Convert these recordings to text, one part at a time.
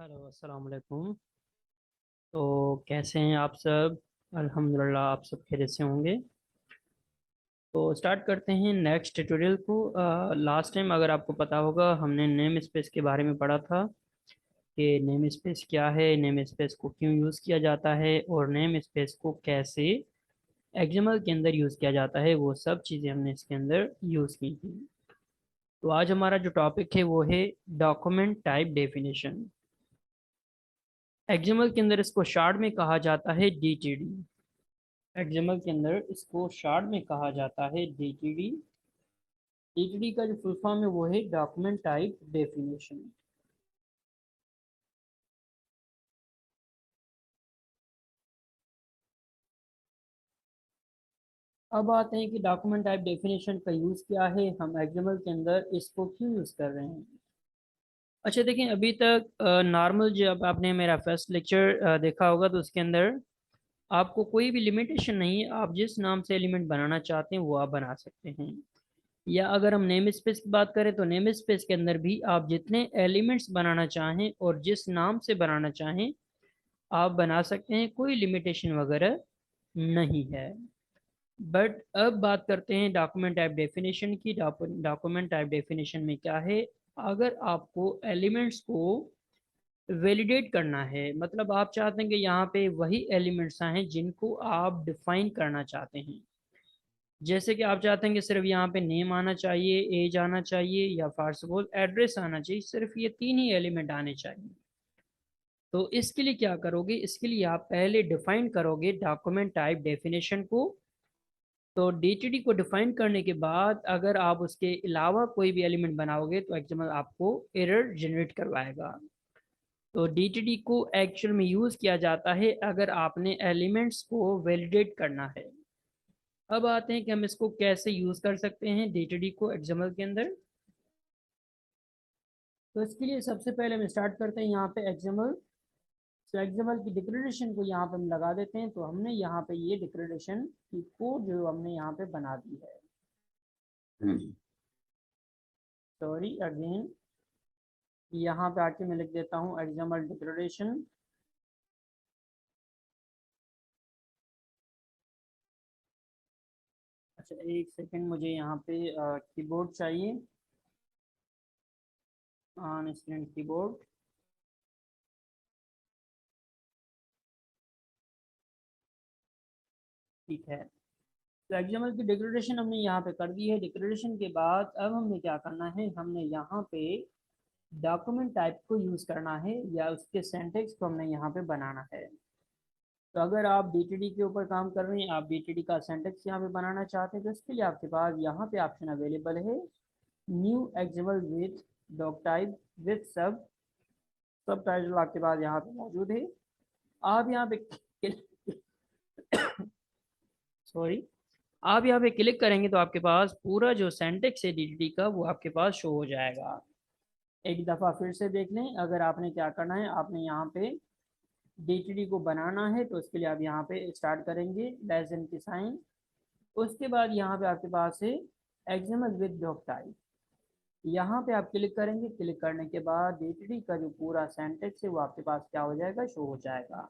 Hello अस्सलाम वालेकुम। तो कैसे हैं आप सब? अल्हम्दुलिल्लाह आप सब खैरियत से होंगे। तो स्टार्ट करते हैं नेक्स्ट ट्यूटोरियल को। लास्ट टाइम अगर आपको पता होगा हमने नेम स्पेस के बारे में पढ़ा था कि नेम स्पेस क्या है, नेम स्पेस को क्यों यूज़ किया जाता है और नेम स्पेस को कैसे एक्सएमएल के अंदर यूज़ किया जाता है। वो सब चीज़ें हमने इसके अंदर यूज़ की थी। तो आज हमारा जो टॉपिक है वो है डॉक्यूमेंट टाइप डेफिनेशन। एक्सएमएल के अंदर इसको शॉर्ट में कहा जाता है डीटीडी। एक्सएमएल के अंदर इसको शॉर्ट में कहा जाता है डीटीडी। डीटीडी का जो फुल फॉर्म है वो है डॉक्यूमेंट टाइप डेफिनेशन। अब आते हैं कि डॉक्यूमेंट टाइप डेफिनेशन का यूज़ क्या है, हम एक्सएमएल के अंदर इसको क्यों यूज़ कर रहे हैं। अच्छा देखें, अभी तक नॉर्मल जब आपने मेरा फर्स्ट लेक्चर देखा होगा तो उसके अंदर आपको कोई भी लिमिटेशन नहीं है, आप जिस नाम से एलिमेंट बनाना चाहते हैं वो आप बना सकते हैं। या अगर हम नेम स्पेस की बात करें तो नेम स्पेस के अंदर भी आप जितने एलिमेंट्स बनाना चाहें और जिस नाम से बनाना चाहें आप बना सकते हैं, कोई लिमिटेशन वगैरह नहीं है। बट अब बात करते हैं डॉक्यूमेंट टाइप डेफिनेशन की। डॉक्यूमेंट टाइप डेफिनेशन में क्या है, अगर आपको एलिमेंट्स को वैलिडेट करना है, मतलब आप चाहते हैं कि यहाँ पे वही एलिमेंट्स आए जिनको आप डिफाइन करना चाहते हैं। जैसे कि आप चाहते हैं कि सिर्फ यहाँ पे नेम आना चाहिए, एज आना चाहिए या फॉर सपोज एड्रेस आना चाहिए, सिर्फ ये तीन ही एलिमेंट आने चाहिए। तो इसके लिए क्या करोगे, इसके लिए आप पहले डिफाइन करोगे डॉक्यूमेंट टाइप डेफिनेशन को। तो डीटीडी को डिफाइन करने के बाद अगर आप उसके अलावा कोई भी एलिमेंट बनाओगे तो एक्सएमएल आपको एरर जनरेट करवाएगा। तो डीटीडी को एक्चुअल में यूज किया जाता है अगर आपने एलिमेंट्स को वैलिडेट करना है। अब आते हैं कि हम इसको कैसे यूज कर सकते हैं डीटीडी को एक्सएमएल के अंदर। तो इसके लिए सबसे पहले हम स्टार्ट करते हैं यहाँ पे एक्सएमएल। तो एक्सएमएल की डिक्लेरेशन को यहाँ पे हम लगा देते हैं। तो हमने यहाँ पे ये डिक्लेरेशन की कोड जो हमने यहाँ पे बना दी है। सॉरी अगेन, यहाँ पे आके मैं लिख देता हूँ एक्सएमएल डिक्लेरेशन। अच्छा एक सेकंड, मुझे यहाँ पे कीबोर्ड चाहिए, ऑन स्क्रीन कीबोर्ड। ठीक है, तो एक्सएमएल की डिक्लेरेशन हमने यहाँ पे कर दी है। डिक्लेरेशन के बाद अब हमने क्या करना है, हमने यहाँ पे डॉक्यूमेंट टाइप को यूज़ करना है या उसके सिंटैक्स को हमने यहाँ पे बनाना है। तो अगर आप डीटीडी के ऊपर काम कर रहे हैं, आप डीटीडी का सिंटैक्स यहाँ पे बनाना चाहते हैं, तो इसके लिए आपके पास यहाँ पे ऑप्शन अवेलेबल है new XML with doc type with sub सब टाइटल आपके पास यहाँ पे मौजूद है। आप यहाँ पे सॉरी, आप यहाँ पे क्लिक करेंगे तो आपके पास पूरा जो सिंटैक्स है डीटीडी का वो आपके पास शो हो जाएगा। एक दफ़ा फिर से देख लें, अगर आपने क्या करना है, आपने यहाँ पे डीटीडी को बनाना है तो उसके लिए आप यहाँ पे स्टार्ट करेंगे लेस देन की साइन। उसके बाद यहाँ पे आपके पास है एक्सएमएल विद डॉक टाइप, यहाँ पे आप क्लिक करेंगे। क्लिक करने के बाद डीटीडी का जो पूरा सेंटेक्स है वो आपके पास क्या हो जाएगा, शो हो जाएगा।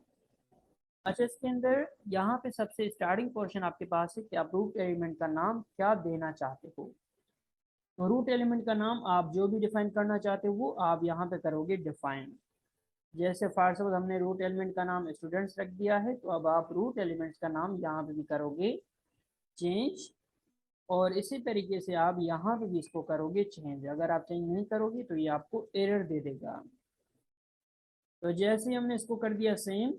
अच्छा इसके अंदर यहाँ पे सबसे स्टार्टिंग पोर्शन आपके पास है कि आप रूट एलिमेंट का नाम क्या देना चाहते हो। तो रूट एलिमेंट का नाम आप जो भी डिफाइन करना चाहते हो वो आप यहाँ पे करोगे डिफाइन। जैसे फॉर सपोज हमने रूट एलिमेंट का नाम स्टूडेंट्स रख दिया है, तो अब आप रूट एलिमेंट्स का नाम यहाँ पे भी करोगे चेंज। और इसी तरीके से आप यहाँ पे भी इसको करोगे चेंज। अगर आप चेंज नहीं करोगे तो ये आपको एरर दे देगा। तो जैसे ही हमने इसको कर दिया सेम,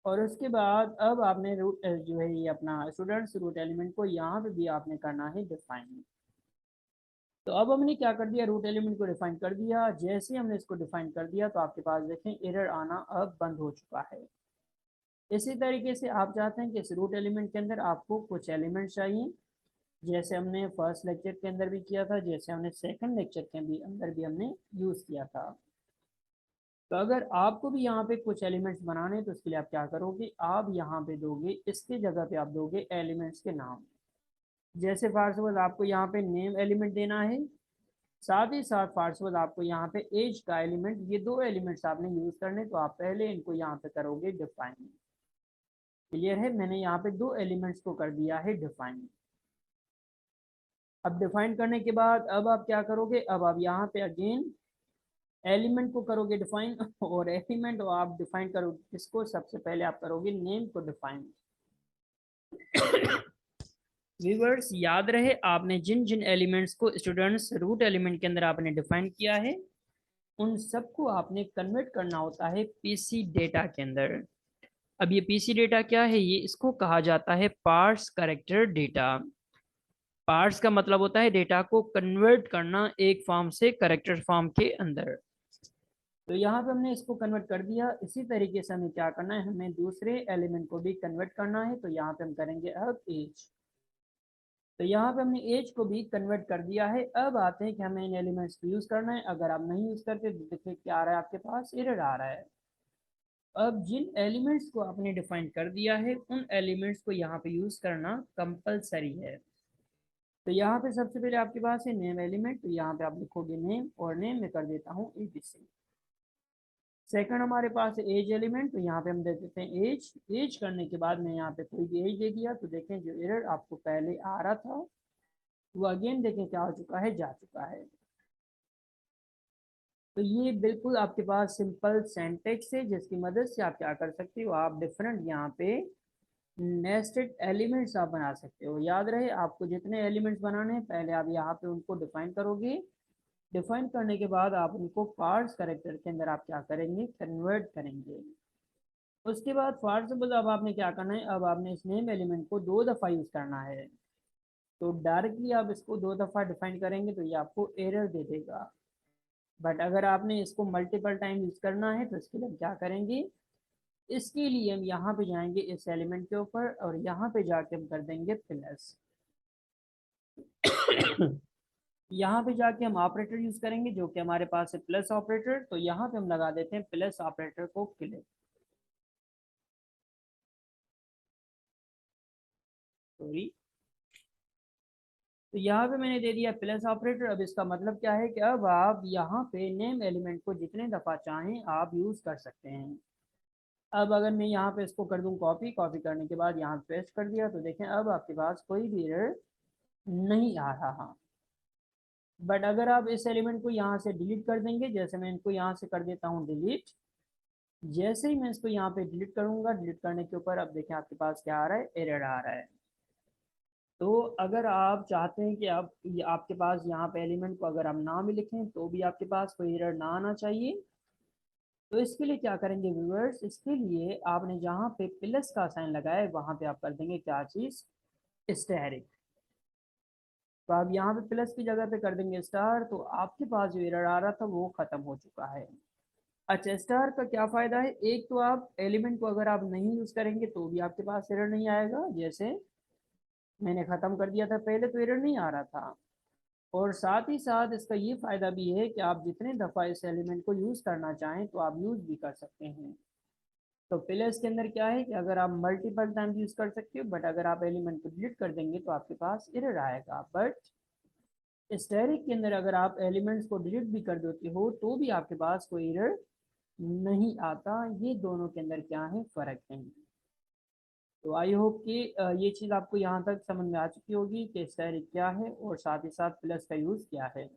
और उसके बाद अब आपने रूट जो है ये अपना स्टूडेंट्स रूट एलिमेंट को यहाँ पे भी आपने करना है डिफाइन। तो अब हमने क्या कर दिया, रूट एलिमेंट को डिफाइन कर दिया। जैसे हमने इसको डिफाइन कर दिया तो आपके पास देखें एरर आना अब बंद हो चुका है। इसी तरीके से आप चाहते हैं कि इस रूट एलिमेंट के अंदर आपको कुछ एलिमेंट चाहिए, जैसे हमने फर्स्ट लेक्चर के अंदर भी किया था, जैसे हमने सेकंड लेक्चर के भी अंदर भी हमने यूज़ किया था। तो अगर आपको भी यहाँ पे कुछ एलिमेंट्स बनाने तो उसके लिए आप क्या करोगे, आप यहाँ पे दोगे, इसके जगह पे आप दोगे एलिमेंट्स के नाम। जैसे फॉर सपोज आपको यहाँ पे नेम एलिमेंट देना है, साथ ही साथ फार्सवर्ड आपको यहाँ पे एज का एलिमेंट, ये दो एलिमेंट्स आपने यूज करने, तो आप पहले इनको यहाँ पे करोगे डिफाइन। क्लियर है, मैंने यहाँ पे दो एलिमेंट्स को कर दिया है डिफाइन। अब डिफाइन करने के बाद अब आप क्या करोगे, अब आप यहाँ पे अगेन एलिमेंट को करोगे डिफाइन और एलिमेंट आप डिफाइन करोगे किसको, सबसे पहले आप करोगे नेम को डिफाइन। व्यूअर्स याद रहे आपने जिन जिन एलिमेंट्स को स्टूडेंट्स रूट एलिमेंट के अंदर आपने डिफाइन किया है उन सबको आपने कन्वर्ट करना होता है पीसी डेटा के अंदर। अब ये पीसी डेटा क्या है, ये इसको कहा जाता है पार्स कैरेक्टर डेटा। पार्स का मतलब होता है डेटा को कन्वर्ट करना एक फॉर्म से कैरेक्टर फॉर्म के अंदर। तो यहाँ पे हमने इसको कन्वर्ट कर दिया, इसी तरीके से हमें क्या करना है, हमें दूसरे एलिमेंट को भी कन्वर्ट करना है। तो यहाँ पे हम करेंगे अब एज। तो यहाँ पे हमने एज को भी कन्वर्ट कर दिया है। अब आते हैं कि हमें इन एलिमेंट्स को यूज करना है। अगर आप नहीं यूज करते तो देखिए क्या आ रहा है, आपके पास एरर आ रहा है। अब जिन एलिमेंट्स को आपने डिफाइन कर दिया है उन एलिमेंट्स को यहाँ पे यूज करना कंपलसरी है। तो यहाँ पे सबसे पहले आपके पास है नेम एलिमेंट, तो यहाँ पे आप लिखोगे नेम, और नेम में कर देता हूँ एबीसी। सेकंड हमारे पास है एज एलिमेंट, तो यहाँ पे हम दे देते हैं एज। एज करने के बाद मैं यहाँ पे कोई भी एज दे दिया, तो देखें जो एरर आपको पहले आ रहा था वो अगेन देखें क्या हो चुका है, जा चुका है। तो ये बिल्कुल आपके पास सिंपल सिंटैक्स है जिसकी मदद से आप क्या कर सकते हो, आप डिफरेंट यहाँ पे नेस्टेड एलिमेंट्स आप बना सकते हो। याद रहे आपको जितने एलिमेंट्स बनाने हैं पहले आप यहाँ पे उनको डिफाइन करोगे। डिफाइन करने के बाद आप उनको पार्स कैरेक्टर के अंदर आप क्या करेंगे, कन्वर्ट करेंगे। उसके बाद फॉर सपोज अब आपने क्या करना है, अब आपने इस नेम एलिमेंट को दो दफ़ा यूज़ करना है। तो डायरेक्टली आप इसको दो दफ़ा डिफाइन करेंगे तो ये आपको एरर दे देगा। बट अगर आपने इसको मल्टीपल टाइम यूज़ करना है तो इसके लिए हम क्या करेंगे, इसके लिए हम यहाँ पे जाएंगे इस एलिमेंट के ऊपर और यहाँ पे जाके हम कर देंगे प्लस। यहाँ पे जाके हम ऑपरेटर यूज करेंगे जो कि हमारे पास है प्लस ऑपरेटर। तो यहाँ पे हम लगा देते हैं प्लस ऑपरेटर को क्लिक। सॉरी, तो यहाँ पे मैंने दे दिया प्लस ऑपरेटर। अब इसका मतलब क्या है कि अब आप यहाँ पे नेम एलिमेंट को जितने दफ़ा चाहें आप यूज़ कर सकते हैं। अब अगर मैं यहाँ पे इसको कर दूँ कॉपी, कॉपी करने के बाद यहाँ पेस्ट कर दिया, तो देखें अब आपके पास कोई भी एरर नहीं आ रहा। बट अगर आप इस एलिमेंट को यहाँ से डिलीट कर देंगे, जैसे मैं इनको यहाँ से कर देता हूँ डिलीट, जैसे ही मैं इसको यहाँ पे डिलीट करूँगा, डिलीट करने के ऊपर अब देखें आपके पास क्या आ रहा है, एरर आ रहा है। तो अगर आप चाहते हैं कि आप आपके पास यहाँ पे एलिमेंट को अगर आप ना भी लिखें तो भी आपके पास कोई एरर ना आना चाहिए, तो इसके लिए क्या करेंगे व्यूअर्स, इसके लिए आपने जहाँ पे प्लस का साइन लगाया है वहाँ पे आप कर देंगे क्या चीज़, स्टैरिक। तो आप यहाँ पे प्लस की जगह पे कर देंगे स्टार, तो आपके पास जो एरर आ रहा था वो ख़त्म हो चुका है। अच्छा, स्टार का क्या फ़ायदा है, एक तो आप एलिमेंट को अगर आप नहीं यूज़ करेंगे तो भी आपके पास एरर नहीं आएगा, जैसे मैंने ख़त्म कर दिया था पहले तो एरर नहीं आ रहा था। और साथ ही साथ इसका ये फ़ायदा भी है कि आप जितने दफ़ा इस एलिमेंट को यूज़ करना चाहें तो आप यूज़ भी कर सकते हैं। तो प्लस के अंदर क्या है कि अगर आप मल्टीपल टाइम यूज़ कर सकते हो, बट अगर आप एलिमेंट को डिलीट कर देंगे तो आपके पास एरर आएगा। बट स्टेरिक के अंदर अगर आप एलिमेंट्स को डिलीट भी कर देते हो तो भी आपके पास कोई एरर नहीं आता। ये दोनों के अंदर क्या है, फ़र्क है। तो आई होप कि ये चीज़ आपको यहाँ तक समझ में आ चुकी होगी कि स्टेरिक क्या है और साथ ही साथ प्लस का यूज़ क्या है।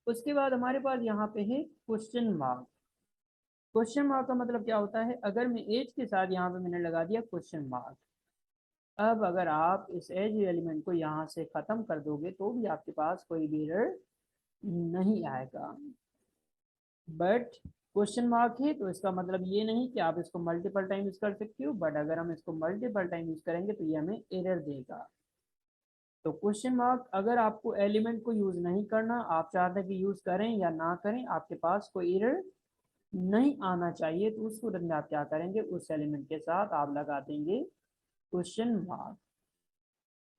उसके बाद हमारे पास यहाँ पे है क्वेश्चन मार्क। क्वेश्चन मार्क का मतलब क्या होता है, अगर मैं एज के साथ यहाँ पे मैंने लगा दिया क्वेश्चन मार्क। अब अगर आप इस एज एलिमेंट को यहाँ से ख़त्म कर दोगे तो भी आपके पास कोई भी एरर नहीं आएगा। बट क्वेश्चन मार्क है तो इसका मतलब ये नहीं कि आप इसको मल्टीपल टाइम यूज़ कर सकते हो, बट अगर हम इसको मल्टीपल टाइम यूज़ करेंगे तो ये हमें एरर देगा। तो क्वेश्चन मार्क अगर आपको एलिमेंट को यूज़ नहीं करना, आप चाहते हैं कि यूज़ करें या ना करें, आपके पास कोई एरर नहीं आना चाहिए, तो उस सूरत में आप क्या करेंगे, उस एलिमेंट के साथ आप लगा देंगे क्वेश्चन मार्क।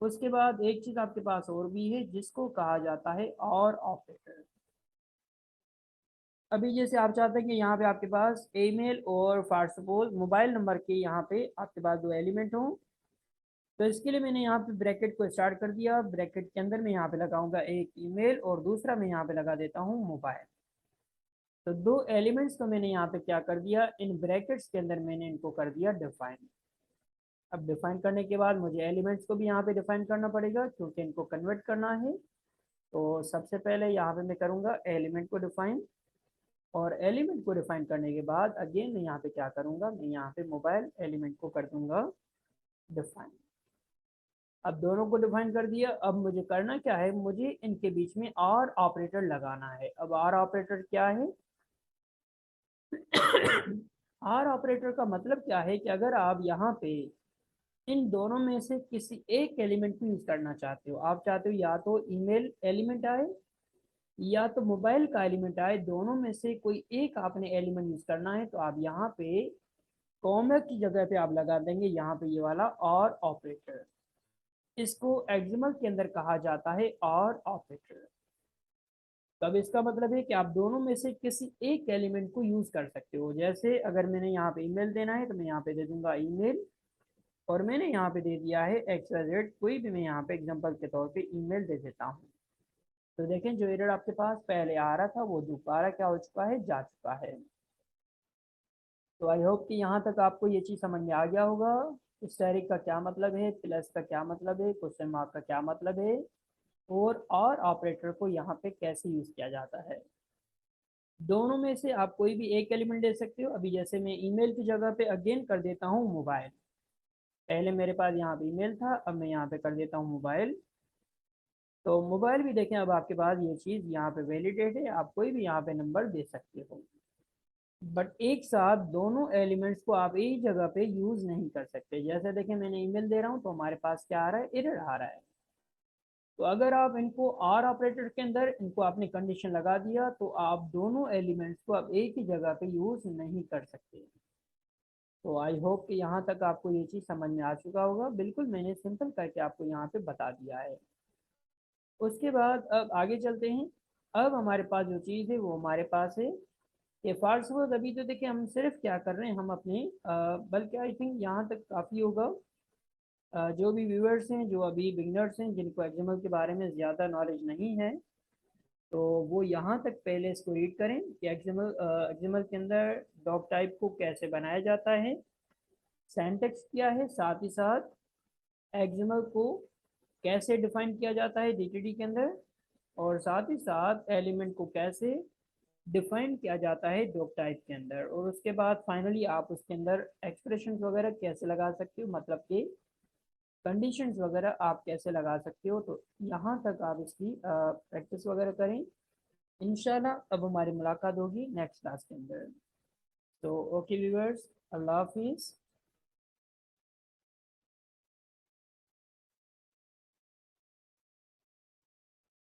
उसके बाद एक चीज़ आपके पास और भी है जिसको कहा जाता है और ऑपरेटर। अभी जैसे आप चाहते हैं कि यहाँ पे आपके पास ईमेल और फॉर सपोज मोबाइल नंबर के यहाँ पे आपके पास दो एलिमेंट हों, तो इसके लिए मैंने यहाँ पे ब्रैकेट को स्टार्ट कर दिया। ब्रैकेट के अंदर मैं यहाँ पे लगाऊंगा एक ईमेल और दूसरा मैं यहाँ पे लगा देता हूँ मोबाइल। तो दो एलिमेंट्स को मैंने यहाँ पे क्या कर दिया, इन ब्रैकेट्स के अंदर मैंने इनको कर दिया डिफाइन। अब डिफाइन करने के बाद मुझे एलिमेंट्स को भी यहाँ पे डिफाइन करना पड़ेगा क्योंकि इनको कन्वर्ट करना है। तो सबसे पहले यहाँ पे मैं करूँगा एलिमेंट को डिफाइन, और एलिमेंट को डिफाइन करने के बाद अगेन मैं यहाँ पे क्या करूँगा, मैं यहाँ पे मोबाइल एलिमेंट को कर दूंगा डिफाइन। अब दोनों को डिफाइन कर दिया। अब मुझे करना क्या है, मुझे इनके बीच में और ऑपरेटर लगाना है। अब और ऑपरेटर क्या है आर ऑपरेटर का मतलब क्या है कि अगर आप यहाँ पे इन दोनों में से किसी एक एलिमेंट को यूज करना चाहते हो, आप चाहते हो या तो ईमेल एलिमेंट आए या तो मोबाइल का एलिमेंट आए, दोनों में से कोई एक आपने एलिमेंट यूज करना है, तो आप यहाँ पे कॉमा की जगह पे आप लगा देंगे यहाँ पे ये वाला और ऑपरेटर। इसको एक्सएमएल के अंदर कहा जाता है और ऑपरेटर। तब इसका मतलब है कि आप दोनों में से किसी एक एलिमेंट को यूज कर सकते हो। जैसे अगर मैंने यहाँ पे ईमेल देना है तो मैं यहाँ पे दे दूंगा ईमेल, और मैंने यहाँ पे दे दिया है XYZ, कोई भी मैं यहाँ पे एग्जांपल के तौर पे ईमेल दे देता हूँ। तो देखें जो एरर आपके पास पहले आ रहा था वो दोबारा क्या हो चुका है, जा चुका है। तो आई होप कि यहाँ तक आपको ये चीज़ समझ में आ गया होगा। स्टेरिक का क्या मतलब है, प्लस का क्या मतलब है, क्वेश्चन मार्क का क्या मतलब है, और ऑपरेटर को यहाँ पे कैसे यूज किया जाता है। दोनों में से आप कोई भी एक एलिमेंट दे सकते हो। अभी जैसे मैं ईमेल की जगह पे अगेन कर देता हूँ मोबाइल। पहले मेरे पास यहाँ पे ईमेल था, अब मैं यहाँ पे कर देता हूँ मोबाइल। तो मोबाइल भी देखें, अब आपके पास ये चीज़ यहाँ पे वैलिडेट है, आप कोई भी यहाँ पे नंबर दे सकते हो। बट एक साथ दोनों एलिमेंट्स को आप एक जगह पे यूज नहीं कर सकते। जैसे देखें मैंने ईमेल दे रहा हूँ तो हमारे पास क्या आ रहा है, एरर आ रहा है। तो अगर आप इनको आर ऑपरेटर के अंदर इनको आपने कंडीशन लगा दिया तो आप दोनों एलिमेंट्स को आप एक ही जगह पे यूज नहीं कर सकते। तो आई होप कि यहाँ तक आपको ये चीज़ समझ में आ चुका होगा। बिल्कुल मैंने सिंपल करके आपको यहाँ पे बता दिया है। उसके बाद अब आगे चलते हैं। अब हमारे पास जो चीज़ है वो हमारे पास है कि फॉर सपोज अभी तो देखिए हम सिर्फ क्या कर रहे हैं, हम अपने बल्कि आई थिंक यहाँ तक काफ़ी होगा। जो भी व्यूअर्स हैं जो अभी बिगनर्स हैं जिनको एक्सएमएल के बारे में ज़्यादा नॉलेज नहीं है, तो वो यहाँ तक पहले इसको रीड करें कि एक्सएमएल के अंदर डॉक टाइप को कैसे बनाया जाता है, सिंटैक्स क्या है, साथ ही साथ एक्सएमएल को कैसे डिफाइन किया जाता है डीटीडी के अंदर, और साथ ही साथ एलिमेंट को कैसे डिफाइन किया जाता है डॉक टाइप के अंदर। और उसके बाद फाइनली आप उसके अंदर एक्सप्रेशन वगैरह कैसे लगा सकते हो, मतलब कि कंडीशंस वगैरह आप कैसे लगा सकते हो। तो यहाँ तक आप इसकी प्रैक्टिस वगैरह करें। इंशाल्लाह अब हमारी मुलाकात होगी नेक्स्ट क्लास के अंदर। तो ओके व्यूअर्स, अल्लाह हाफिज़।